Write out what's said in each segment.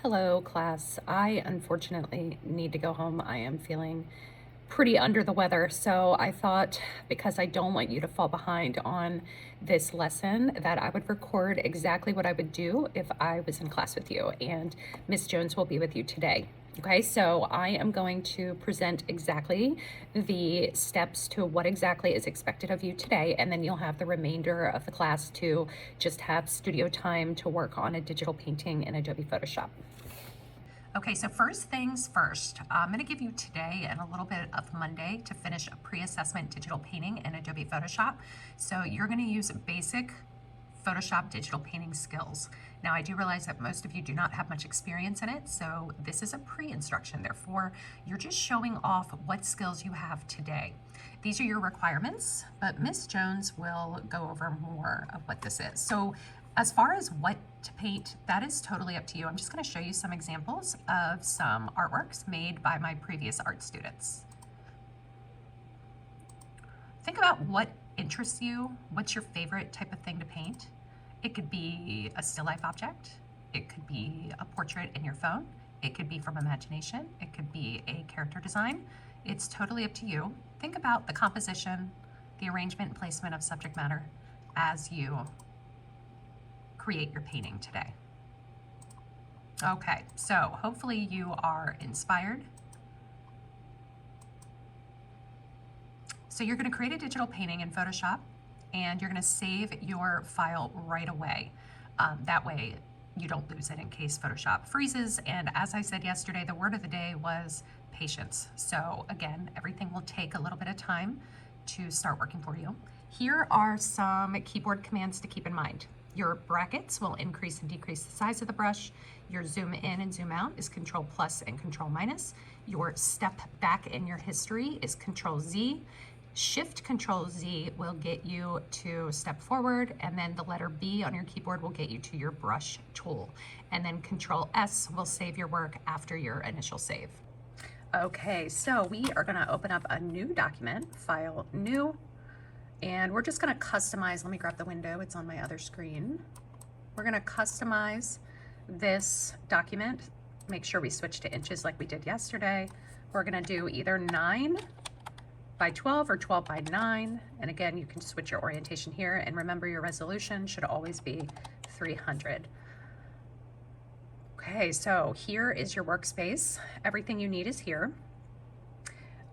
Hello, class. I unfortunately need to go home. I am feeling pretty under the weather, so I thought because I don't want you to fall behind on this lesson that I would record exactly what I would do if I was in class with you, and Miss Jones will be with you today. Okay, so I am going to present exactly the steps to what exactly is expected of you today, and then you'll have the remainder of the class to just have studio time to work on a digital painting in Adobe Photoshop. Okay, so first things first, I'm going to give you today and a little bit of Monday to finish a pre-assessment digital painting in Adobe Photoshop. So you're going to use basic Photoshop digital painting skills. Now, I do realize that most of you do not have much experience in it, so this is a pre-instruction. Therefore, you're just showing off what skills you have today. These are your requirements, but Miss Jones will go over more of what this is. So as far as what to paint, that is totally up to you. I'm just going to show you some examples of some artworks made by my previous art students. Think about what interests you. What's your favorite type of thing to paint? It could be a still life object. It could be a portrait in your phone. It could be from imagination. It could be a character design. It's totally up to you. Think about the composition, the arrangement and placement of subject matter as you create your painting today. Okay, so hopefully you are inspired. So you're going to create a digital painting in Photoshop and you're going to save your file right away. That way you don't lose it in case Photoshop freezes. And as I said yesterday, the word of the day was patience. So again, everything will take a little bit of time to start working for you. Here are some keyboard commands to keep in mind. Your brackets will increase and decrease the size of the brush. Your zoom in and zoom out is Control plus and Control minus. Your step back in your history is Control Z. Shift Control Z will get you to step forward, and then the letter B on your keyboard will get you to your brush tool. And then Control S will save your work after your initial save. Okay, so we are gonna open up a new document, File, New, and we're just gonna customize. Let me grab the window, it's on my other screen. We're gonna customize this document. Make sure we switch to inches like we did yesterday. We're gonna do either 9 by 12 or 12 by 9. And again, you can switch your orientation here. And remember, your resolution should always be 300. Okay, so here is your workspace. Everything you need is here.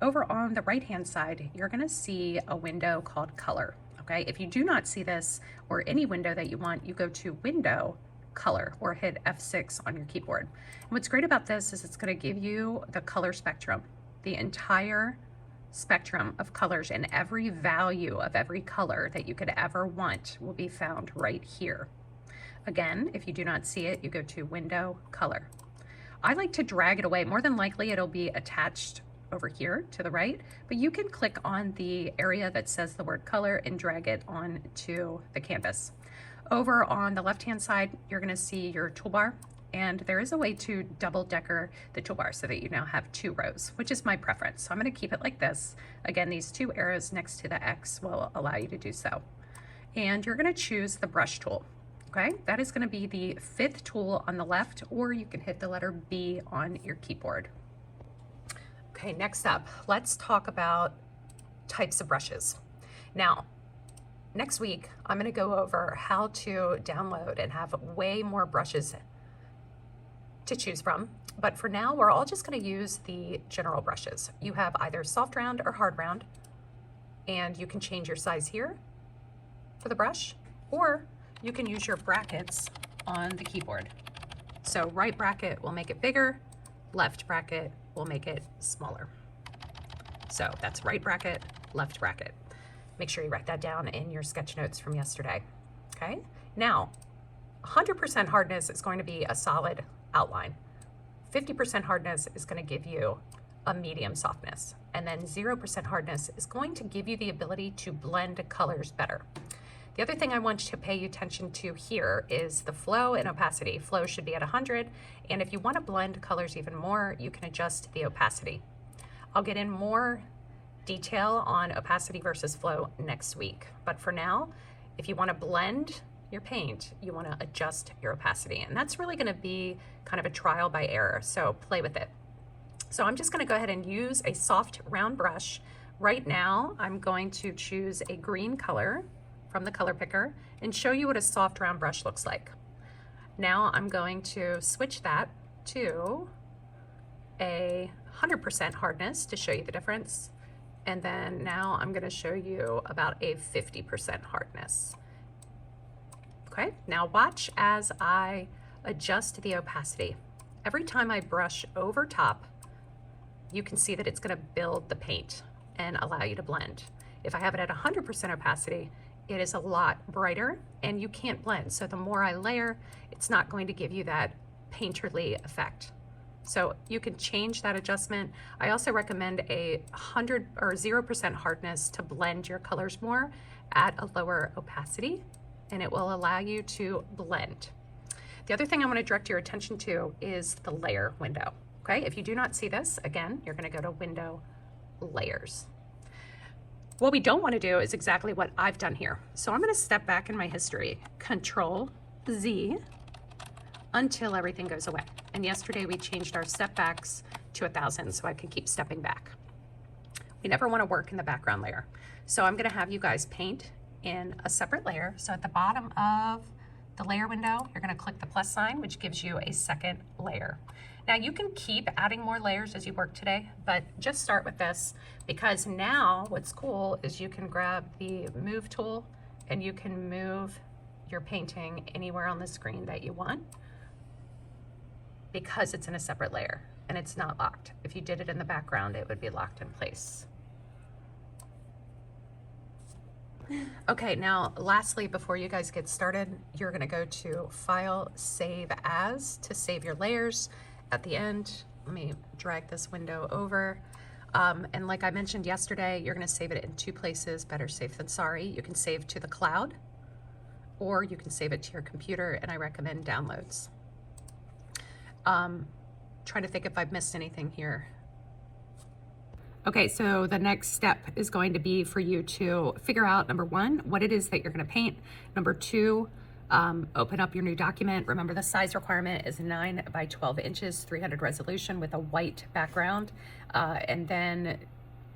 Over on the right-hand side, you're gonna see a window called Color, okay? If you do not see this or any window that you want, you go to Window, Color, or hit F6 on your keyboard. And what's great about this is it's gonna give you the color spectrum, the entire spectrum of colors, and every value of every color that you could ever want will be found right here. Again, if you do not see it, you go to Window, Color. I like to drag it away. More than likely, it'll be attached over here to the right, but you can click on the area that says the word color and drag it on to the canvas. Over on the left-hand side, you're gonna see your toolbar, and there is a way to double-decker the toolbar so that you now have 2 rows, which is my preference. So I'm gonna keep it like this. Again, these 2 arrows next to the X will allow you to do so. And you're gonna choose the brush tool, okay? That is gonna be the 5th tool on the left, or you can hit the letter B on your keyboard. Okay, next up, let's talk about types of brushes. Now, next week, I'm gonna go over how to download and have way more brushes to choose from. But for now, we're all just gonna use the general brushes. You have either soft round or hard round, and you can change your size here for the brush, or you can use your brackets on the keyboard. So right bracket will make it bigger, left bracket will make it smaller. So that's right bracket, left bracket. Make sure you write that down in your sketch notes from yesterday, okay? Now, 100% hardness is going to be a solid outline. 50% hardness is going to give you a medium softness. And then 0% hardness is going to give you the ability to blend colors better. The other thing I want you to pay attention to here is the flow and opacity. Flow should be at 100, and if you want to blend colors even more, you can adjust the opacity. I'll get in more detail on opacity versus flow next week, but for now, if you want to blend your paint, you want to adjust your opacity. And that's really going to be kind of a trial by error. So play with it. So I'm just going to go ahead and use a soft round brush. Right now, I'm going to choose a green color from the color picker and show you what a soft round brush looks like. Now I'm going to switch that to a 100% hardness to show you the difference. And then now I'm going to show you about a 50% hardness. Okay, now watch as I adjust the opacity. Every time I brush over top, you can see that it's going to build the paint and allow you to blend. If I have it at 100% opacity, it is a lot brighter and you can't blend. So the more I layer, it's not going to give you that painterly effect. So you can change that adjustment. I also recommend a 100 or 0% hardness to blend your colors more at a lower opacity, and it will allow you to blend. The other thing I want to direct your attention to is the layer window. Okay, if you do not see this, again, you're going to go to Window, Layers. What we don't want to do is exactly what I've done here. So I'm going to step back in my history, Control Z, until everything goes away. And yesterday we changed our step backs to 1,000 so I can keep stepping back. We never want to work in the background layer. So I'm going to have you guys paint in a separate layer. So at the bottom of the layer window, you're going to click the plus sign, which gives you a second layer. Now you can keep adding more layers as you work today, but just start with this, because now what's cool is you can grab the move tool and you can move your painting anywhere on the screen that you want, because it's in a separate layer and it's not locked. If you did it in the background, it would be locked in place. Okay, now lastly, before you guys get started, you're gonna go to File, Save As to save your layers. At the end, let me drag this window over. And like I mentioned yesterday, you're gonna save it in two places, better safe than sorry. You can save to the cloud, or you can save it to your computer, and I recommend downloads. Trying to think if I've missed anything here. Okay, so the next step is going to be for you to figure out, number one, what it is that you're gonna paint. Number two, open up your new document. Remember, the size requirement is 9 by 12 inches, 300 resolution with a white background. And then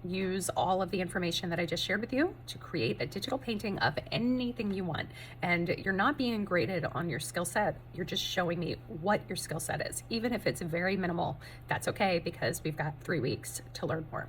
use all of the information that I just shared with you to create a digital painting of anything you want. And you're not being graded on your skill set. You're just showing me what your skill set is. Even if it's very minimal, that's okay, because we've got 3 weeks to learn more.